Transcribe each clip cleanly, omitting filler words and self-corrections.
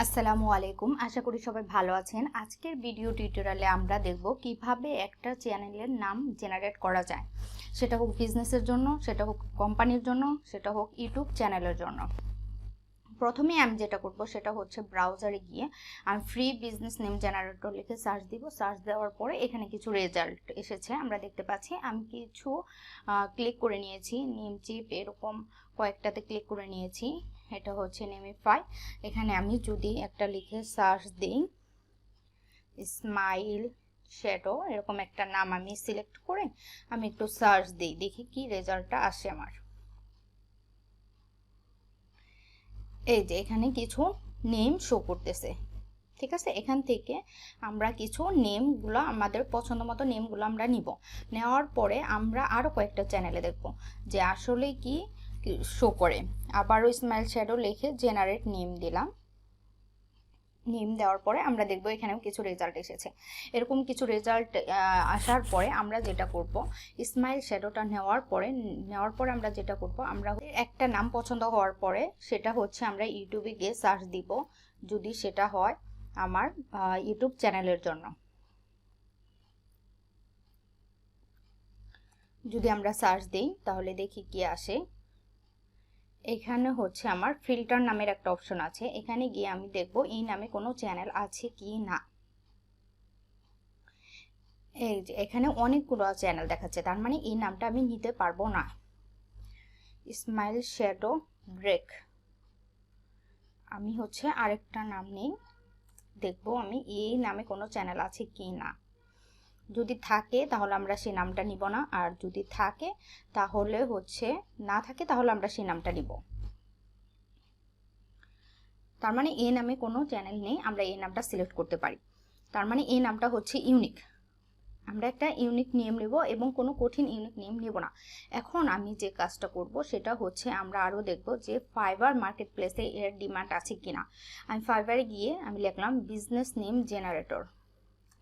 আসসালামু আলাইকুম, আশা করি সবাই ভালো আছেন। আজকের ভিডিও টিউটোরিয়ালে আমরা দেখব কিভাবে একটা চ্যানেলের নাম জেনারেট করা যায়, সেটা হোক বিজনেসের জন্য, সেটা হোক কোম্পানির জন্য, সেটা হোক ইউটিউব চ্যানেলের জন্য। প্রথমে আমি যেটা করব সেটা হচ্ছে ব্রাউজারে গিয়ে আমি ফ্রি বিজনেস নেম জেনারেটর লিখে সার্চ দিব। সার্চ দেওয়ার পরে এখানে কিছু রেজাল্ট এসেছে আমরা দেখতে পাচ্ছি। আমি কিছু ক্লিক করে নিয়েছি, নেম চিপ এরকম কয়েকটাতে ক্লিক করে নিয়েছি। এটা হচ্ছে নেমিফাই। এখানে আমি যদি একটা লিখে সার্চ দিই, স্মাইল শ্যাডো এরকম একটা নাম আমি সিলেক্ট করে আমি একটু সার্চ দিই, দেখি কি রেজাল্টটা আসে আমার। এই যে এখানে কিছু নেম শো করতেছে, ঠিক আছে। এখান থেকে আমরা কিছু নেমগুলো আমাদের পছন্দ মতো নেমগুলো আমরা নিব। নেওয়ার পরে আমরা আরও কয়েকটা চ্যানেলে দেখব যে আসলে কি শো করে। আবারও স্মাইল শ্যাডো লিখে জেনারেট নেম দিলাম। নেম দেওয়ার পরে আমরা দেখব এখানেও কিছু রেজাল্ট এসেছে। এরকম কিছু রেজাল্ট আসার পরে আমরা যেটা করব, স্মাইল শ্যাডোটা নেওয়ার পরে আমরা যেটা করব, আমরা একটা নাম পছন্দ হওয়ার পরে সেটা হচ্ছে আমরা ইউটিউবে গিয়ে সার্চ দিব, যদি সেটা হয় আমার ইউটিউব চ্যানেলের জন্য। যদি আমরা সার্চ দিই তাহলে দেখি কি আসে। এখানে হচ্ছে আমার ফিল্টার নামের একটা অপশন আছে, এখানে গিয়ে আমি দেখব এই নামে কোনো চ্যানেল আছে কি না। এই যে এখানে অনেকগুলো চ্যানেল দেখাচ্ছে, তার মানে এই নামটা আমি নিতে পারবো না। স্মাইল শ্যাডো ব্রেক, আমি হচ্ছে আরেকটা নাম নেই, দেখব আমি এই নামে কোনো চ্যানেল আছে কি না। যদি থাকে তাহলে আমরা সেই নামটা নিব না, আর যদি থাকে তাহলে হচ্ছে না থাকে তাহলে আমরা সেই নামটা নিব। তার মানে এই নামে কোনো চ্যানেল নেই, আমরা এই নামটা সিলেক্ট করতে পারি। তার মানে এই নামটা হচ্ছে ইউনিক। আমরা একটা ইউনিক নেম নেব এবং কোনো কঠিন ইউনিক নেম নেব না। এখন আমি যে কাজটা করব সেটা হচ্ছে আমরা আরও দেখব যে ফাইবার মার্কেট প্লেসে এর ডিমান্ড আছে কিনা। আমি ফাইবারে গিয়ে আমি লিখলাম বিজনেস নেম জেনারেটর।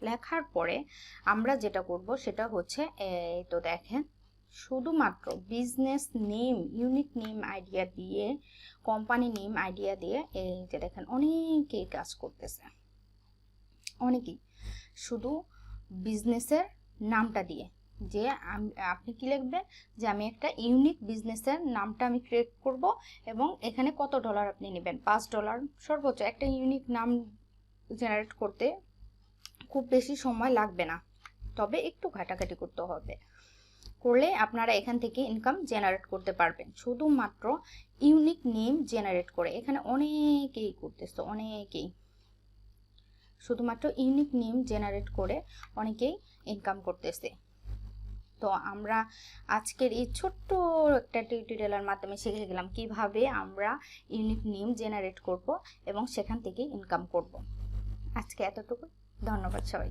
লেখার পরে আমরা যেটা করব সেটা হচ্ছে এই তো দেখেন, শুধুমাত্র business name, unique name idea দিয়ে, কোম্পানি নেম আইডিয়া দিয়ে এই যে দেখেন অনেকেই কাজ করতেছে। অনেকেই শুধু বিজনেসের নামটা দিয়ে, যে আপনি কি লিখবেন যে আমি একটা ইউনিক বিজনেসের নামটা আমি ক্রিয়েট করব এবং এখানে কত ডলার আপনি নেবেন, $5 সর্বোচ্চ। একটা ইউনিক নাম জেনারেট করতে খুব বেশি সময় লাগবে না, তবে একটু ঘাটাঘাটি করতে হবে, করলে আপনারা এখান থেকে ইনকাম জেনারেট করতে পারবেন শুধুমাত্র ইউনিক নেম জেনারেট করে। এখানে অনেকেই করতেছে, অনেকেই শুধুমাত্র ইউনিক নেম জেনারেট করে অনেকেই ইনকাম করতেছে। তো আমরা আজকের এই ছোট্ট একটা টিউটোরিয়ালের মাধ্যমে শিখে গেলাম কিভাবে আমরা ইউনিক নেম জেনারেট করব এবং সেখান থেকে ইনকাম করব। আজকে এতটুকু, ধন্যবাদ সবাই।